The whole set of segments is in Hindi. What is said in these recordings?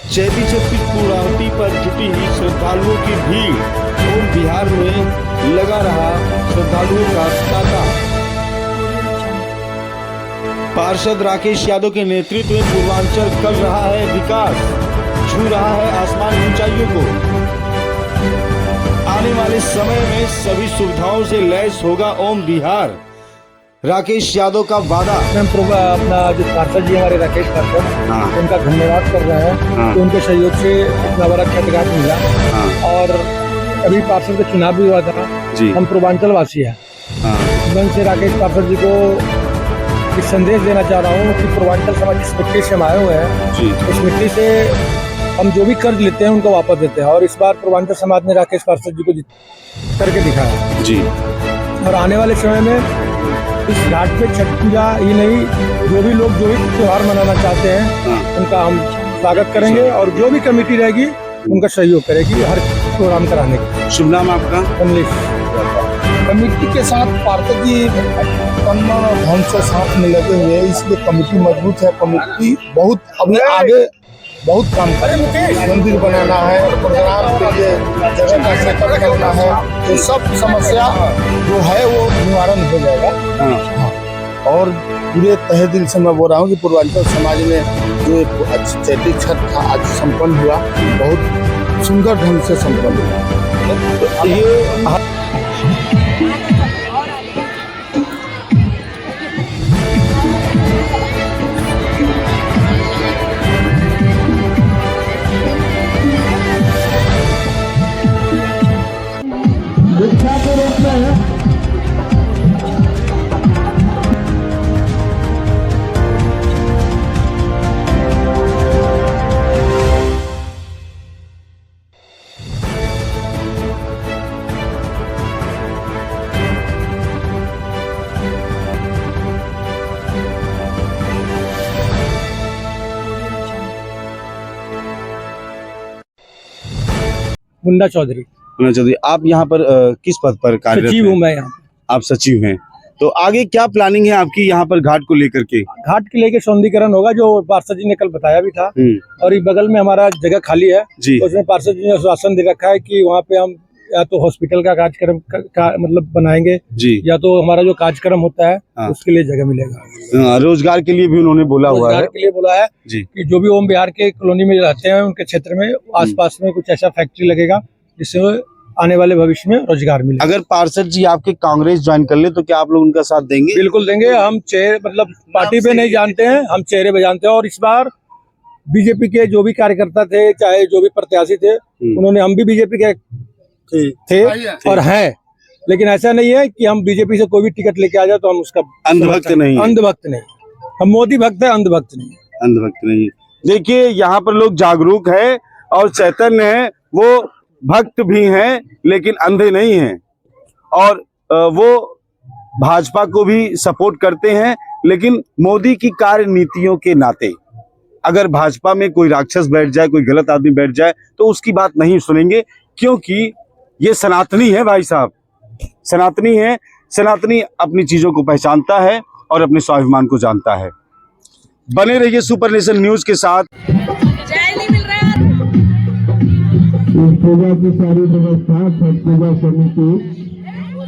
चैती छठ की पूर्णाहुति पर जुटी श्रद्धालुओं की भीड़। ओम बिहार में लगा रहा श्रद्धालुओं का तांता। पार्षद राकेश यादव के नेतृत्व में पूर्वांचल कर रहा है विकास, छू रहा है आसमान ऊंचाइयों को। आने वाले समय में सभी सुविधाओं से लैस होगा ओम बिहार, राकेश यादव का वादा। अपना जो पार्षद जी हमारे राकेश पार्षद, उनका धन्यवाद कर रहे हैं कि उनके सहयोग से इतना बड़ा छठघाट मिला। और अभी पार्षद का चुनाव भी हुआ था। हम पूर्वांचल वासी हैं। मैं से राकेश पार्षद जी को एक संदेश देना चाह रहा हूँ कि पूर्वांचल समाज जिस मिट्टी से हम आए हुए हैं, उस मिट्टी से हम जो भी कर्ज लेते हैं उनको वापस देते हैं। और इस बार पूर्वांचल समाज ने राकेश पार्षद जी को करके दिखाया जी। और आने वाले समय में इस घाट पे छठ पूजा ही नहीं, जो भी लोग जो भी त्योहार मनाना चाहते हैं उनका हम स्वागत करेंगे। और जो भी कमेटी रहेगी उनका सहयोग करेगी हर प्रोग्राम कराने की। शुभ नाम आपका? कमेटी के साथ पार्षद जी ढंग से साथ में लगे हुए, इसलिए कमेटी मजबूत है। कमेटी बहुत अभी आगे बहुत काम करेगी। मंदिर बनाना है, प्रोग्राम के लिए जगह का सेटअप करना है, तो सब समस्या जो है वो निवारण हो जाएगा। और पूरे तहे दिल से मैं बोल रहा हूँ कि पूर्वांचल समाज में जो चैती छठ था आज संपन्न हुआ, बहुत सुंदर ढंग से संपन्न हुआ। ये के रूप में मुन्ना चौधरी। आप यहाँ पर किस पद पर कार्यरत सचिव हूँ मैं यहाँ। आप सचिव हैं, तो आगे क्या प्लानिंग है आपकी यहाँ पर घाट को लेकर के? घाट के लेके सौंदर्यीकरण होगा, जो पार्षद जी ने कल बताया भी था। और ये बगल में हमारा जगह खाली है जी। उसमें पार्षद जी ने आश्वासन दे रखा है कि वहाँ पे हम या तो हॉस्पिटल का कार्यक्रम का मतलब बनाएंगे जी, या तो हमारा जो कार्यक्रम होता है उसके लिए जगह मिलेगा। रोजगार के लिए भी उन्होंने बोला हुआ है। रोजगार के लिए बोला है जी कि जो भी ओम बिहार के कॉलोनी में रहते हैं उनके क्षेत्र में आसपास में कुछ ऐसा फैक्ट्री लगेगा जिससे आने वाले भविष्य में रोजगार मिले। अगर पार्षद जी आपके कांग्रेस ज्वाइन कर ले तो क्या आप लोग उनका साथ देंगे? बिल्कुल देंगे। हम चेहरे मतलब पार्टी पे नहीं जानते हैं, हम चेहरे पे जानते हैं। और इस बार बीजेपी के जो भी कार्यकर्ता थे, चाहे जो भी प्रत्याशी थे, उन्होंने, हम भी बीजेपी के थे और हैं, लेकिन ऐसा नहीं है कि हम बीजेपी से कोई भी टिकट लेके आ जाए तो हम उसका अंधभक्त नहीं। अंधभक्त नहीं, हम मोदी भक्त है, अंधभक्त नहीं। अंधभक्त नहीं। देखिए यहाँ पर लोग जागरूक है और चैतन्य है, वो भक्त भी हैं लेकिन अंधे नहीं हैं। और वो भाजपा को भी सपोर्ट करते हैं, लेकिन मोदी की कार्य नीतियों के नाते अगर भाजपा में कोई राक्षस बैठ जाए, कोई गलत आदमी बैठ जाए तो उसकी बात नहीं सुनेंगे, क्योंकि ये सनातनी है भाई साहब, सनातनी है। सनातनी अपनी चीजों को पहचानता है और अपने स्वाभिमान को जानता है। बने रहिए सुपर नेशन न्यूज के साथ। इस पूजा की सारी व्यवस्था छठ पूजा समिति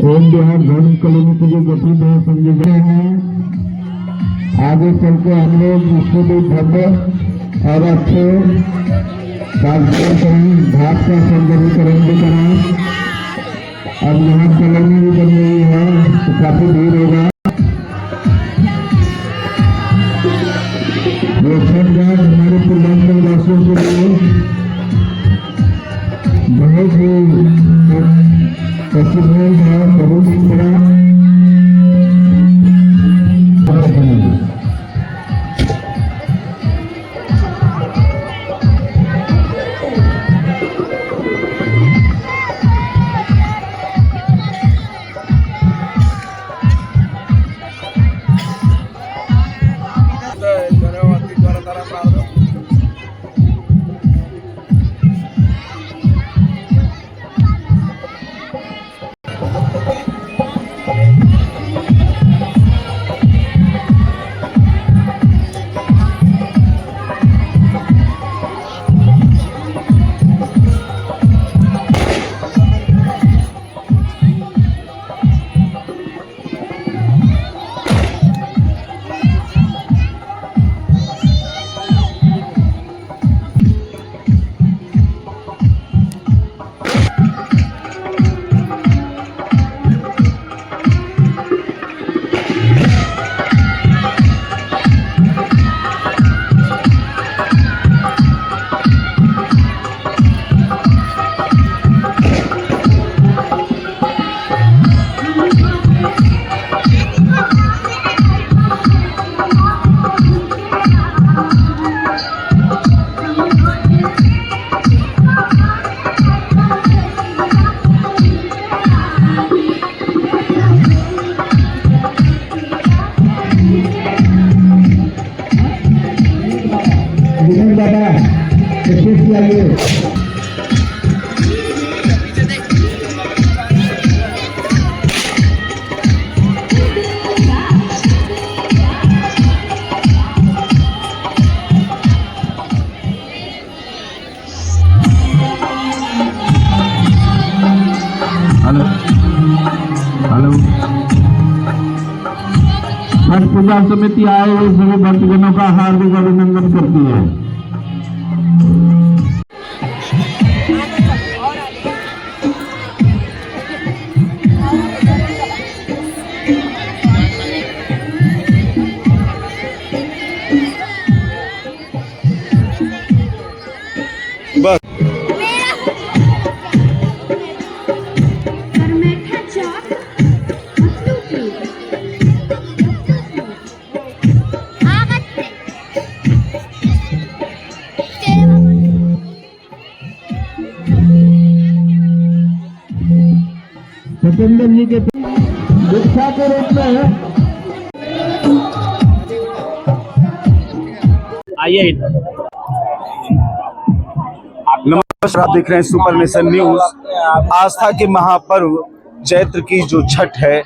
ओम बिहार धर्म कॉलोनी के जो गठित है संयोजन है। आगे चल के हम लोग इसको भी भव्य और अच्छे कार्यक्रम करें, घाट का सौंदर्यीकरण भी कराएं। अब यहाँ कॉलोनी भी बन रही है तो काफी भीड़ होगा। ये छठघाट हमारे पूर्वांचल वासियों के लिए बहुत ही प्रसिद्ध है, बहुत ही बड़ा धन्यवाद। देखिए आगे हेलो हेलो छठ पूजा समिति आए हुए सभी भक्तजनों का हार्दिक अभिनंदन करती है। बस सत्येंद्र जी के दीक्षा के रूप में आइए। नमस्कार, आप देख रहे हैं सुपर नेशन न्यूज। आस्था के महापर्व चैत्र की जो छठ है,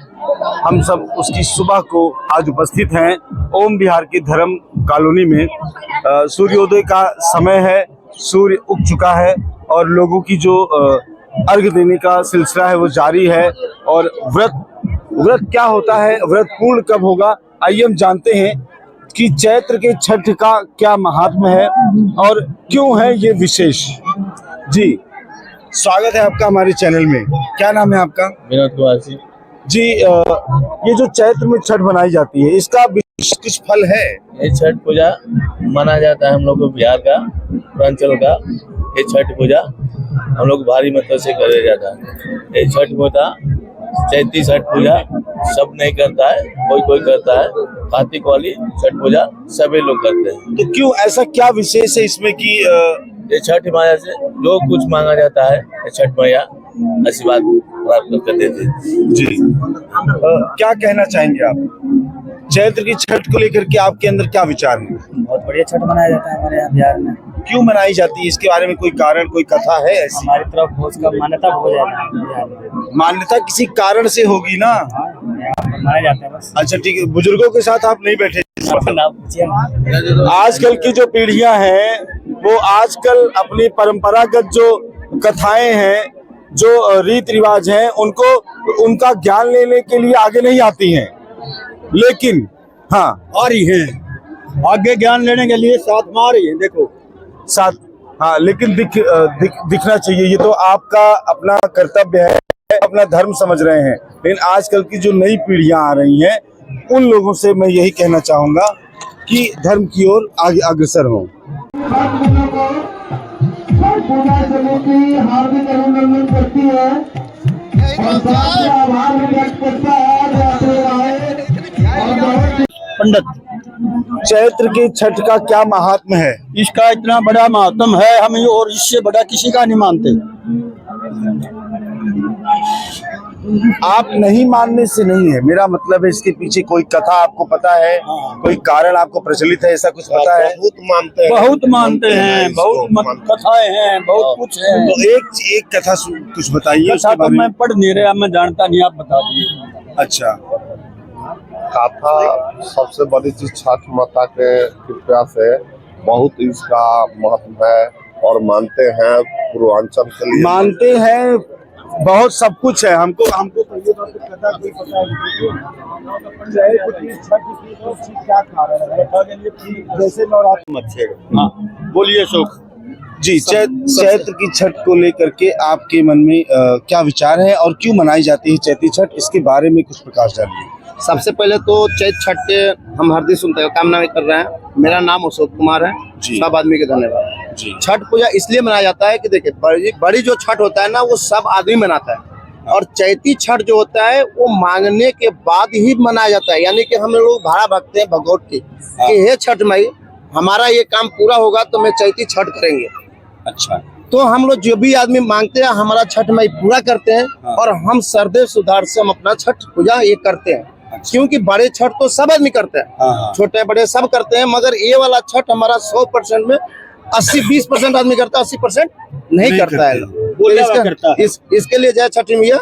हम सब उसकी सुबह को आज उपस्थित हैं ओम बिहार की धर्म कॉलोनी में। सूर्योदय का समय है, सूर्य उग चुका है और लोगों की जो अर्घ देने का सिलसिला है वो जारी है। और व्रत क्या होता है, व्रत पूर्ण कब होगा, आइए हम जानते हैं कि चैत्र के छठ का क्या महात्म्य है और क्यों है ये विशेष। जी, स्वागत है आपका हमारे चैनल में। क्या नाम है आपका? विनोद कुमार जी, ये जो चैत्र में छठ मनाई जाती है, इसका कुछ फल है? ये छठ पूजा माना जाता है हम लोग को बिहार का, पूर्वांचल का। ये छठ पूजा हम लोग भारी मतलब से करे जाता है। ये छठ पूजा चैती छठ पूजा सब नहीं करता है, कोई कोई करता है। कार्तिक वाली छठ पूजा सभी लोग करते हैं। तो क्यों, ऐसा क्या विशेष है इसमें कि ये छठ मैया से जो कुछ मांगा जाता है, छठ मैया आशीर्वाद प्राप्त कर देते हैं। जी, क्या कहना चाहेंगे आप चैत्र की छठ को लेकर के? आपके अंदर क्या विचार है? बहुत बढ़िया छठ मनाया जाता है हमारे यहाँ बिहार में। क्यों मनाई जाती है, इसके बारे में कोई कारण, कोई कथा है ऐसी? हमारी तरफ उसका मान्यता हो जाता है बिहार में। मान्यता किसी कारण से होगी ना? मनाया जाता है बस। अच्छा ठीक है, बुजुर्गों के साथ आप नहीं बैठे? नाम पूछिए ना। आजकल की जो पीढ़ियां हैं वो आजकल अपनी परंपरागत जो कथाएं हैं, जो रीति रिवाज हैं, उनका ज्ञान लेने के लिए आगे नहीं आती हैं। लेकिन हाँ, आ रही है आगे ज्ञान लेने के लिए, साथ में आ रही है। देखो साथ, हाँ, लेकिन दिखना चाहिए। ये तो आपका अपना कर्तव्य है, अपना धर्म समझ रहे हैं। लेकिन आजकल की जो नई पीढ़ियां आ रही हैं, उन लोगों से मैं यही कहना चाहूंगा कि धर्म की ओर आगे अग्रसर हों। पूजा समिति हार्दिक अभिनंदन करती है और साथ में आभार व्यक्त करता है। पंडित, चैत्र के छठ का क्या महात्म्य है? इसका इतना बड़ा महात्म है, हम और इससे बड़ा किसी का नहीं मानते। आप नहीं मानने से नहीं है, मेरा मतलब है इसके पीछे कोई कथा आपको पता है, कोई कारण आपको प्रचलित है, ऐसा कुछ पता है? बहुत मानते हैं, बहुत मानते हैं, बहुत कथाएं हैं, बहुत कुछ है। तो एक कथा कुछ बताइए कथा उसके तो बारे में। मैं पढ़ नहीं रहा, मैं जानता नहीं, आप बता दिए। अच्छा, कथा सबसे बड़ी चीज छठ माता के कृपा से बहुत इसका महत्व है और मानते हैं। पूर्वांचल के लिए मानते हैं, बहुत सब कुछ है। हमको तो ये बात कथा कोई पता नहीं क्या कारण है, जैसे नवरात्र। बोलिए शोक जी, चैत्र की छठ को लेकर के आपके मन में क्या विचार है और क्यों मनाई जाती है चैती छठ, इसके बारे में कुछ प्रकाश डालिए। सबसे पहले तो चैत छठ के हम हार्दिक शुभकामना कर रहे हैं। मेरा नाम अशोक कुमार है जी। सब आदमी के धन्यवाद जी। छठ पूजा इसलिए मनाया जाता है कि देखिए बड़ी जो छठ होता है ना, वो सब आदमी मनाता है, और चैती छठ जो होता है वो मांगने के बाद ही मनाया जाता है। यानी कि हम लोग भाड़ा भगते हैं भगवत की कि हे छठ माई, हमारा ये काम पूरा होगा तो मैं चैती छठ करेंगे। अच्छा, तो हम लोग जो भी आदमी मांगते हैं हमारा छठ माई पूरा करते हैं। और हम सरदे सुधार से हम अपना छठ पूजा ये करते हैं। क्योंकि बड़े छठ तो सब आदमी करते हैं, छोटे बड़े सब करते हैं, मगर ये वाला छठ हमारा 100% में 20% आदमी करता है, 80% नहीं करता है। तो इसके लिए जय छठी मैया,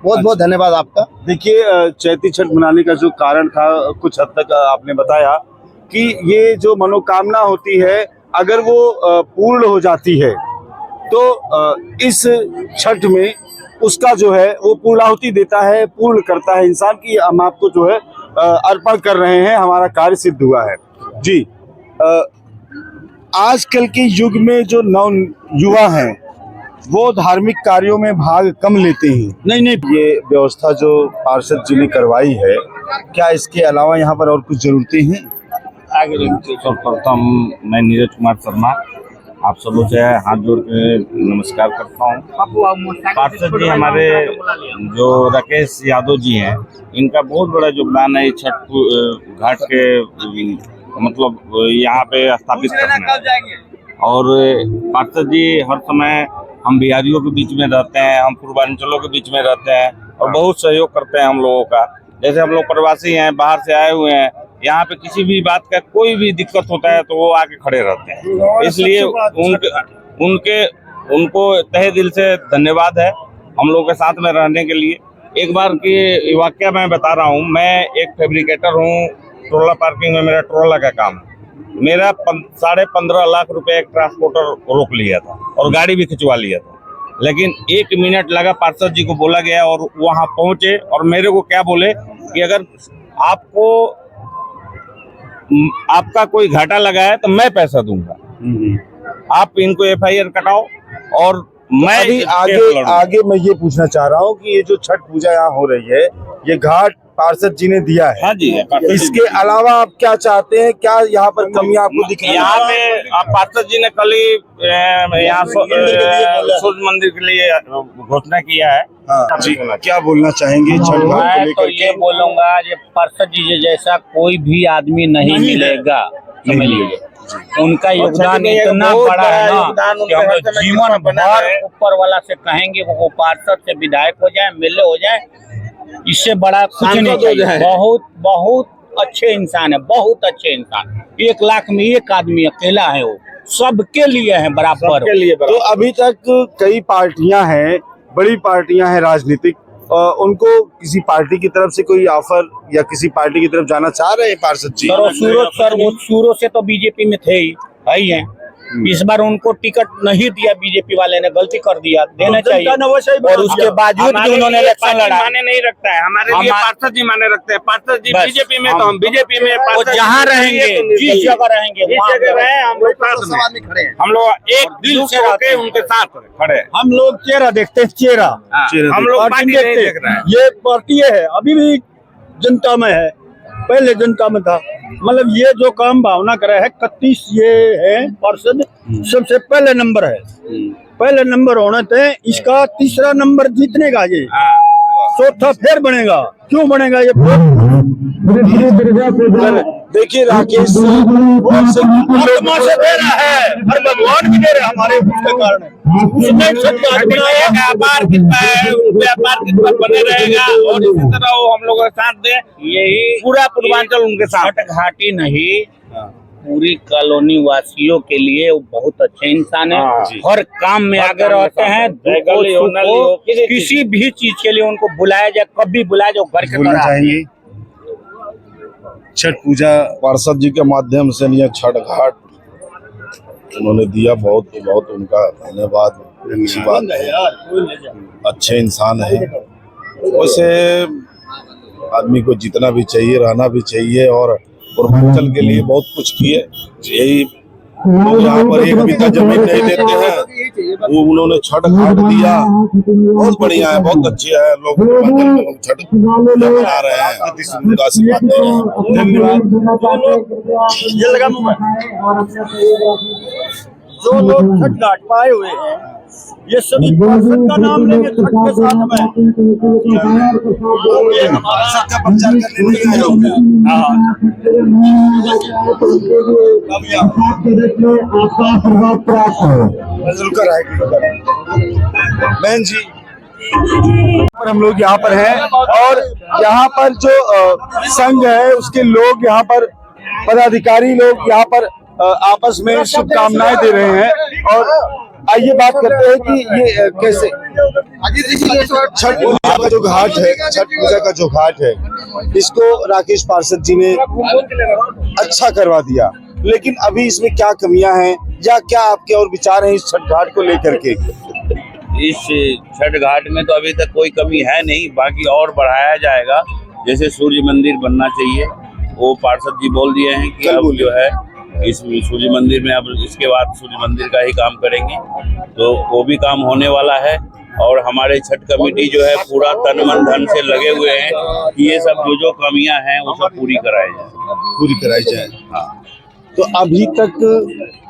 बहुत बहुत धन्यवाद आपका। देखिए चैती छठ मनाने का जो कारण था कुछ हद तक आपने बताया कि ये जो मनोकामना होती है अगर वो पूर्ण हो जाती है तो इस छठ में उसका जो है वो पूर्णाहुति देता है, पूर्ण करता है इंसान की हम आपको जो है अर्पण कर रहे हैं, हमारा कार्य सिद्ध हुआ है। जी आजकल के युग में जो नव युवा हैं वो धार्मिक कार्यों में भाग कम लेते हैं। नहीं, ये व्यवस्था जो पार्षद जी ने करवाई है, क्या इसके अलावा यहाँ पर और कुछ जरूरतें हैं? सर्वप्रथम मैं नीरज कुमार शर्मा आप सबों से हाथ जोड़ के नमस्कार करता हूँ। पार्षद जी हमारे जो राकेश यादव जी हैं, इनका बहुत बड़ा योगदान है छठ घाट के मतलब यहाँ पे स्थापित करने। और पार्षद जी हर समय हम बिहारियों के बीच में रहते हैं, हम पूर्वांचलों के बीच में रहते हैं और बहुत सहयोग करते हैं हम लोगों का। जैसे हम लोग प्रवासी हैं, बाहर से आए हुए हैं, यहाँ पे किसी भी बात का कोई भी दिक्कत होता है तो वो आके खड़े रहते हैं। इसलिए उनको तहे दिल से धन्यवाद है हम लोगों के साथ में रहने के लिए। एक बार की वाकया मैं बता रहा हूँ, मैं एक फैब्रिकेटर हूँ, ट्रोला पार्किंग में मेरा ट्रोला का काम है। मेरा 15.5 लाख रुपए एक ट्रांसपोर्टर रोक लिया था और गाड़ी भी खिंचवा लिया था, लेकिन 1 मिनट लगा। पार्षद जी को बोला गया और वहां पहुंचे और मेरे को क्या बोले कि अगर आपका कोई घाटा लगा है तो मैं पैसा दूंगा, आप इनको FIR कटाओ। और मैं अभी आगे मैं ये पूछना चाह रहा हूँ कि ये जो छठ पूजा यहाँ हो रही है, ये घाट पार्षद जी ने दिया है। हाँ जी, इसके अलावा आप क्या चाहते हैं, क्या यहाँ पर कमियां आपको दिख रही है? यहाँ पे पार्षद जी ने कल ही यहाँ सूर्य मंदिर के लिए घोषणा किया है। हाँ जी, क्या बोलना चाहेंगे छठ घाट को मैं लेकर? तो ये बोलूंगा ये पार्षद जी जैसा कोई भी आदमी नहीं मिलेगा, समझ लीजिए। उनका योगदान इतना बड़ा है ना कि हम लोग जीवन भर ऊपर वाला से कहेंगे वो पार्षद से विधायक हो जाए, MLA हो जाए, इससे बड़ा कुछ नहीं चाहिए। बहुत बहुत अच्छे इंसान है, बहुत अच्छे इंसान। 1 लाख में 1 आदमी अकेला है, वो सबके लिए है बराबर। तो अभी तक कई पार्टियां हैं, बड़ी पार्टियां हैं राजनीतिक, उनको किसी पार्टी की तरफ से कोई ऑफर या किसी पार्टी की तरफ जाना चाह रहे हैं पार्षद जी? वो शुरू से तो बीजेपी में थे ही हैं। इस बार उनको टिकट नहीं दिया, बीजेपी वाले ने गलती कर दिया, देना चाहिए। और उसके बावजूद भी उन्होंने इलेक्शन लड़ा। माने नहीं रखता है हमारे लिए, पार्षद जी माने रखते हैं। पार्षद जी बीजेपी में तो हम बीजेपी में, वो जहाँ रहेंगे जिस जगह रहेंगे हम लोग साथ में खड़े हैं, हम लोग एक दिल से होके उनके साथ खड़े हैं। हम लोग चेहरा देखते हैं, चेहरा हम लोग पार्टी नहीं देख रहे हैं। ये पार्टी है, अभी भी जनता में है, पहले जनता में था। मतलब ये जो काम भावना करे है 31 ये है पार्षद सबसे पहले नंबर है, पहले नंबर होना थे। इसका 3रा नंबर जीतने का ये, 4था फिर बनेगा। क्यों बनेगा ये? देखिए राकेश आत्मा से दे रहा है और भगवान भी दे रहे हमारे उसके कारण। उसने व्यापार कितना बने रहेगा और इसी तरह वो हम लोगों के साथ दे, यही पूरा पूर्वांचल उनके साथ। घाटी नहीं, पूरी कॉलोनी वासियों के लिए वो बहुत अच्छे इंसान है। हर काम में आगे रहते हैं। किसी भी चीज के लिए उनको बुलाया जाए, कभी बुलाया जाए, घर के तरह चाहेंगे। छठ पूजा पार्षद जी के माध्यम से ये छठ घाट उन्होंने दिया, बहुत बहुत उनका धन्यवाद। अच्छी बात है, अच्छे इंसान है। वैसे आदमी को जितना भी चाहिए रहना भी चाहिए और पूर्वांचल के लिए बहुत कुछ किए। यही लोग यहाँ पर 1 बीघा जमीन नहीं देते हैं, वो उन्होंने छठ घाट दिया, बहुत बढ़िया है, बहुत अच्छे है। लोग पूर्वांचल में लोग छठ पूजा मना रहे हैं, उनका आशीर्वाद दे रहे हैं। धन्यवाद। ये लगा जो लोग छठ घाट पर आए हुए हैं, ये सभी पार्षद का नाम लेंगे छठ के साथ में। ये हमारा का प्रचार करने नहीं आए होंगे। बहन जी, हम लोग यहाँ पर हैं और यहाँ पर जो संघ है उसके लोग, यहाँ पर पदाधिकारी लोग यहाँ पर आपस में शुभकामनाएं दे रहे हैं। और आइए बात करते हैं कि ये कैसे छठ पूजा का जो घाट है, छठ पूजा का जो घाट है, इसको राकेश पार्षद जी ने अच्छा करवा दिया, लेकिन अभी इसमें क्या कमियां हैं या क्या आपके और विचार हैं इस छठ घाट को लेकर के? इस छठ घाट में तो अभी तक कोई कमी है नहीं, बाकी और बढ़ाया जाएगा। जैसे सूर्य मंदिर बनना चाहिए, वो पार्षद जी बोल दिए हैं कि अब जो है इस सूर्य मंदिर में अब इसके बाद सूर्य मंदिर का ही काम करेंगे, तो वो भी काम होने वाला है। और हमारे छठ कमेटी जो है पूरा तन मन धन से लगे हुए हैं कि ये सब जो कमियां हैं वो सब पूरी कराई जाए। हाँ, तो अभी तक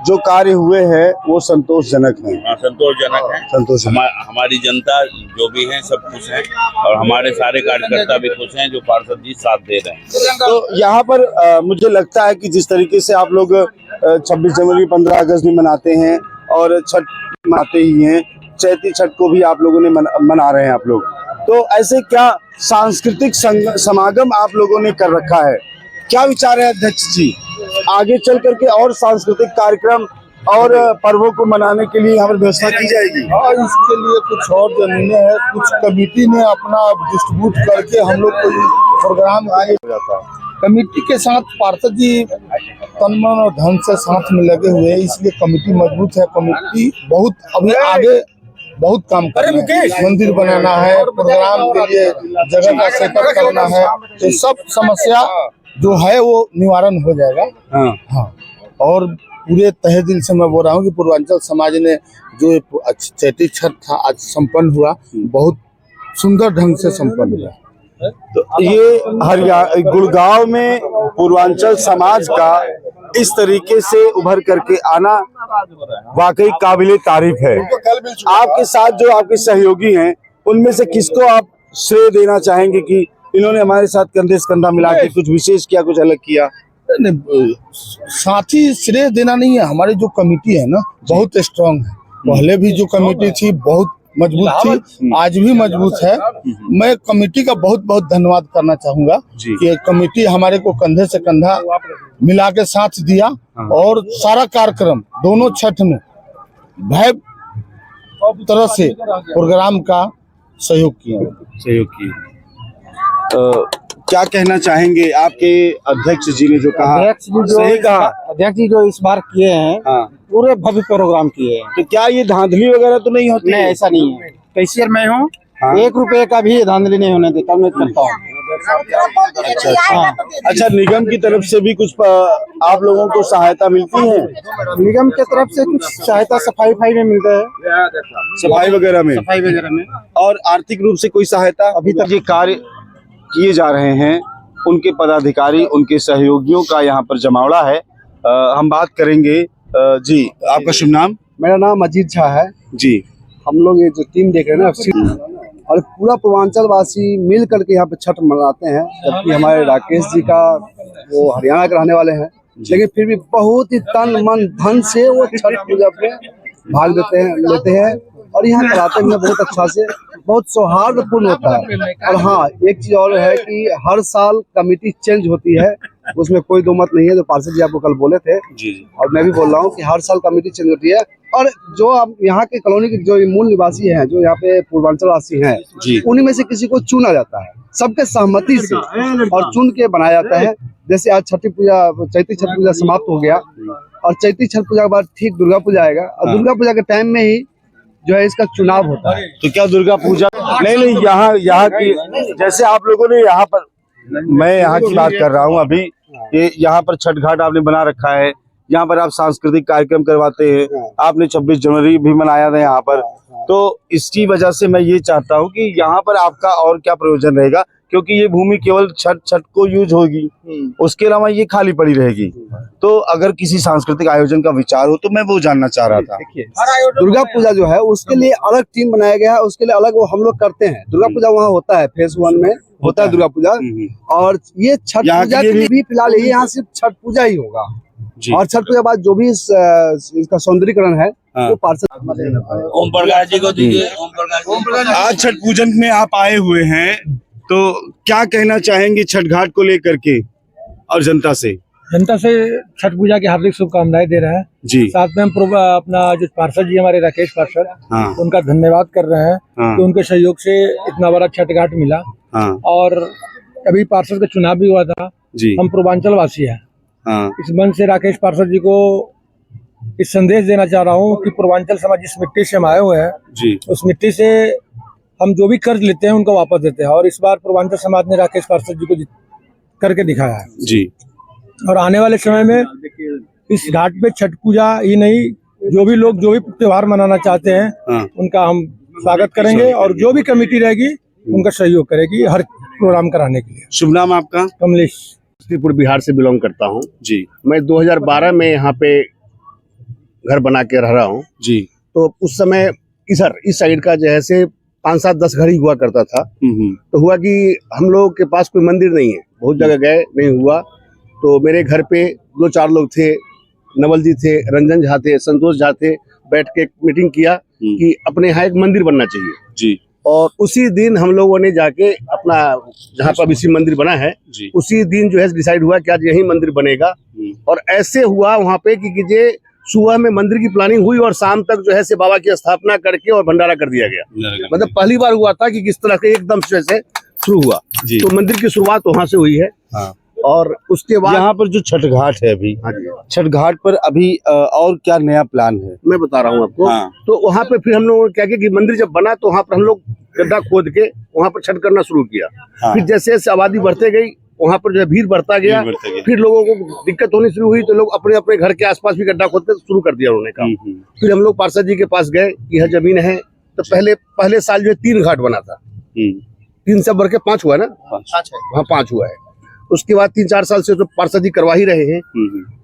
जो कार्य हुए हैं वो संतोषजनक हैं। हाँ, संतोषजनक है। हमारी जनता जो भी है सब खुश है और हमारे सारे कार्यकर्ता भी खुश हैं जो पार्षद जी साथ दे रहे हैं। तो यहाँ पर मुझे लगता है कि जिस तरीके से आप लोग 26 जनवरी 15 अगस्त भी मनाते हैं और छठ मनाते ही हैं, चैती छठ को भी आप लोगों ने मना रहे हैं आप लोग, तो ऐसे क्या सांस्कृतिक समागम आप लोगों ने कर रखा है? क्या विचार है अध्यक्ष जी, आगे चल करके और सांस्कृतिक कार्यक्रम और पर्वों को मनाने के लिए यहाँ पर व्यवस्था की जाएगी? और इसके लिए कुछ और जमीनें हैं, कुछ कमेटी ने अपना डिस्ट्रीब्यूट करके हम लोग को प्रोग्राम आगे जाता है। कमेटी के साथ पार्षद जी तन मन और धन से साथ में लगे हुए हैं, इसलिए कमेटी मजबूत है। कमेटी बहुत अभी आगे बहुत काम करना है, मंदिर बनाना है, प्रोग्राम के लिए जगह का सेटअप करना है, तो सब समस्या जो है वो निवारण हो जाएगा। हाँ, और पूरे तहे दिल से मैं बोल रहा हूँ कि पूर्वांचल समाज ने जो चैती छठ था आज संपन्न हुआ, बहुत सुंदर ढंग से संपन्न हुआ। तो ये गुड़गांव में पूर्वांचल समाज का इस तरीके से उभर करके आना वाकई काबिले तारीफ है। आपके साथ जो आपके सहयोगी हैं, उनमें से किसको आप श्रेय देना चाहेंगे कि इन्होंने हमारे साथ कंधे से कंधा मिला के कुछ विशेष किया, कुछ अलग किया? साथ ही श्रेय देना नहीं है, हमारी जो कमेटी है ना बहुत स्ट्रांग है। पहले भी जो कमेटी थी बहुत मजबूत थी, आज भी मजबूत है। मैं कमेटी का बहुत बहुत धन्यवाद करना चाहूंगा कि कमेटी हमारे को कंधे से कंधा मिला के साथ दिया और सारा कार्यक्रम दोनों छठ में भय तरह से प्रोग्राम का सहयोग किया। क्या कहना चाहेंगे? आपके अध्यक्ष जी ने जो कहा, सही कहा। अध्यक्ष जी जो इस बार किए हैं पूरे भव्य प्रोग्राम किए हैं, तो क्या ये धांधली वगैरह तो नहीं होती? नहीं, ऐसा नहीं है। कैशियर मैं हूँ, 1 रुपए का भी धांधली नहीं होने देता, मैं करता हूँ। अच्छा, निगम की तरफ से भी कुछ आप लोगों को सहायता मिलती है? निगम की तरफ से कुछ सहायता सफाई में मिलता है, सफाई वगैरह में। और आर्थिक रूप से कोई सहायता? अभी तक ये कार्य किए जा रहे हैं, उनके पदाधिकारी, उनके सहयोगियों का यहाँ पर जमावड़ा है। हम बात करेंगे। जी, आपका शुभ नाम? मेरा नाम अजीत झा है जी। हम लोग ये जो टीम देख रहे हैं ना, और पूरा पूर्वांचल वासी मिल करके यहाँ पे छठ मनाते हैं, जबकि हमारे राकेश जी का वो हरियाणा के रहने वाले हैं, लेकिन फिर भी बहुत ही तन मन धन से वो छठ पूजा पे भाग लेते हैं और यहाँ कराते हैं बहुत अच्छा से, बहुत सौहार्दपूर्ण होता है। और हाँ, एक चीज और है कि हर साल कमेटी चेंज होती है, उसमें कोई दो मत नहीं है, जो पार्षद जी आपको कल बोले थे और मैं भी बोल रहा हूँ कि हर साल कमेटी चेंज होती है। और जो अब यहाँ के कॉलोनी के जो मूल निवासी हैं, जो यहाँ पे पूर्वांचल वासी हैं, उन्हीं में से किसी को चुना जाता है सबके सहमति से और चुन के बनाया जाता है। जैसे आज चैती छठ पूजा समाप्त हो गया और चैती छठ पूजा के बाद ठीक दुर्गा पूजा आएगा और दुर्गा पूजा के टाइम में ही जो है इसका चुनाव होता है। तो क्या दुर्गा पूजा नहीं, यहाँ की जैसे आप लोगों ने यहाँ पर, मैं यहाँ की बात कर रहा हूँ अभी, ये यहाँ पर छठ घाट आपने बना रखा है, यहाँ पर आप सांस्कृतिक कार्यक्रम करवाते हैं, आपने 26 जनवरी भी मनाया था यहाँ पर, तो इसकी वजह से मैं ये चाहता हूँ कि यहाँ पर आपका और क्या प्रयोजन रहेगा, क्योंकि ये भूमि केवल छठ को यूज होगी, उसके अलावा ये खाली पड़ी रहेगी। तो अगर किसी सांस्कृतिक आयोजन का विचार हो तो मैं वो जानना चाह रहा था। दुर्गा पूजा जो है उसके लिए अलग टीम बनाया गया है, उसके लिए अलग वो हम लोग करते हैं। दुर्गा पूजा वहाँ होता है, फेज 1 में होता है दुर्गा पूजा, और ये छठ पूजा के लिए भी फिलहाल यहाँ सिर्फ छठ पूजा ही होगा। और छठ पूजा बाद जो भी इसका सौंदर्यीकरण है वो पार्षद ओम प्रकाश जी को दीजिए। ओम प्रकाश आज छठ पूजन में आप आए हुए हैं, तो क्या कहना चाहेंगे छठ घाट को लेकर के और जनता से? जनता से छठ पूजा की हार्दिक शुभकामनाएं दे रहे हैं जी। साथ में हम अपना जो पार्षद जी हमारे राकेश पार्षद, हाँ। उनका धन्यवाद कर रहे हैं हाँ। कि उनके सहयोग से इतना बड़ा छठ घाट मिला। हाँ। और अभी पार्षद का चुनाव भी हुआ था जी। हम पूर्वांचल वासी हैं। हाँ। इस मंच से राकेश पार्षद जी को इस संदेश देना चाह रहा हूँ कि पूर्वांचल समाज जिस मिट्टी से हम आए हुए हैं जी। उस मिट्टी से हम जो भी कर्ज लेते हैं उनको वापस देते हैं, और इस बार पूर्वांचल समाज ने राकेश पार्षद जी को करके दिखाया है जी। और आने वाले समय में इस घाट पे छठ पूजा ही नहीं, जो भी लोग जो भी त्योहार मनाना चाहते हैं हाँ। उनका हम स्वागत करेंगे और जो भी कमेटी रहेगी उनका सहयोग करेगी हर प्रोग्राम कराने के लिए। शुभ नाम आपका? कमलेश। समस्तीपुर बिहार से बिलोंग करता हूँ जी। मैं 2012 में यहाँ पे घर बना के रह रहा हूँ जी। तो उस समय इस साइड का जो है से 5-7-10 घर ही हुआ करता था। तो हुआ कि हम लोग के पास कोई मंदिर नहीं है, बहुत जगह गए नहीं हुआ, तो मेरे घर पे 2-4 लोग थे, नवल जी थे, रंजन झा थे, संतोष झा थे, बैठ के एक मीटिंग किया कि अपने यहाँ एक मंदिर बनना चाहिए जी। और उसी दिन हम लोगों ने जाके अपना जहाँ पर शिव मंदिर बना है जी। उसी दिन जो है डिसाइड हुआ कि आज यही मंदिर बनेगा। और ऐसे हुआ वहाँ पे कि जे सुबह में मंदिर की प्लानिंग हुई और शाम तक जो है से बाबा की स्थापना करके और भंडारा कर दिया गया। मतलब पहली बार हुआ था कि किस तरह के एकदम से शुरू हुआ। तो मंदिर की शुरुआत वहाँ से हुई है। हाँ। और उसके बाद यहाँ पर जो छठ घाट है अभी, छठ घाट पर अभी और क्या नया प्लान है? मैं बता रहा हूँ आपको। हाँ। तो वहाँ पे फिर हम लोगों ने क्या किया कि मंदिर जब बना तो वहाँ पर हम लोग गड्ढा खोद के वहाँ पर छठ करना शुरू किया। हाँ। फिर जैसे जैसे आबादी बढ़ते गई वहाँ पर जो है भीड़ बढ़ता गया, फिर लोगों को दिक्कत होनी शुरू हुई तो लोग अपने अपने घर के आसपास भी गड्ढा खोदते शुरू कर दिया उन्होंने काम। फिर हम लोग पार्षद जी के पास गए कि यह जमीन है, तो पहले साल जो है 3 घाट बना था, 3 से बढ़ के 5 हुआ ना, हाँ 5 हुआ है। उसके बाद 3-4 साल से तो पार्षद जी करवा ही रहे हैं।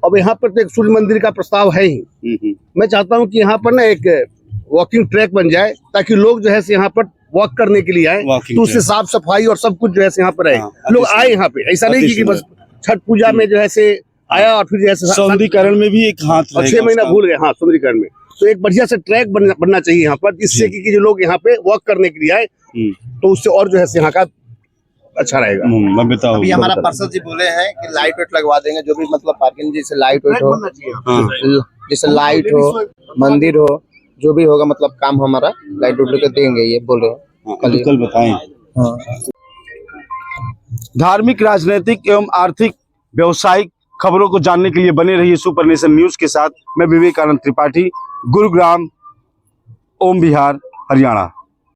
अब यहाँ पर तो एक सूर्य मंदिर का प्रस्ताव है ही। मैं चाहता हूँ कि यहाँ पर ना एक वॉकिंग ट्रैक बन जाए ताकि लोग जो है यहाँ पर वॉक करने के लिए आए, तो उससे साफ सफाई और सब कुछ जो है यहाँ पर रहे। लोग आए यहाँ पे, ऐसा नहीं कि बस छठ पूजा में जो है से आया और फिर जैसे सौंदर्यीकरण में भी एक हाथ और 6 महीना भूल गए। हाँ, सौंदर्यीकरण में तो एक बढ़िया से ट्रैक बनना चाहिए यहाँ पर, जिससे कि जो लोग यहाँ पे वॉक करने के लिए आए तो उससे और जो है यहाँ का अच्छा रहेगा। मैं बताऊँ अभी हमारा पार्षद जी बोले हैं कि लाइट वेट लगवा देंगे, जो भी मतलब पार्किंग जैसे लाइट वेट हो, जैसे लाइट हो, मंदिर हो, जो भी होगा मतलब काम हमारा लाइट वेट लेकर देंगे, ये बोले कल बताएं। धार्मिक, राजनीतिक एवं आर्थिक व्यवसायिक खबरों को जानने के लिए बने रहिए सुपर नेशन न्यूज के साथ। मैं विवेकानंद त्रिपाठी, गुरुग्राम, ओम बिहार, हरियाणा।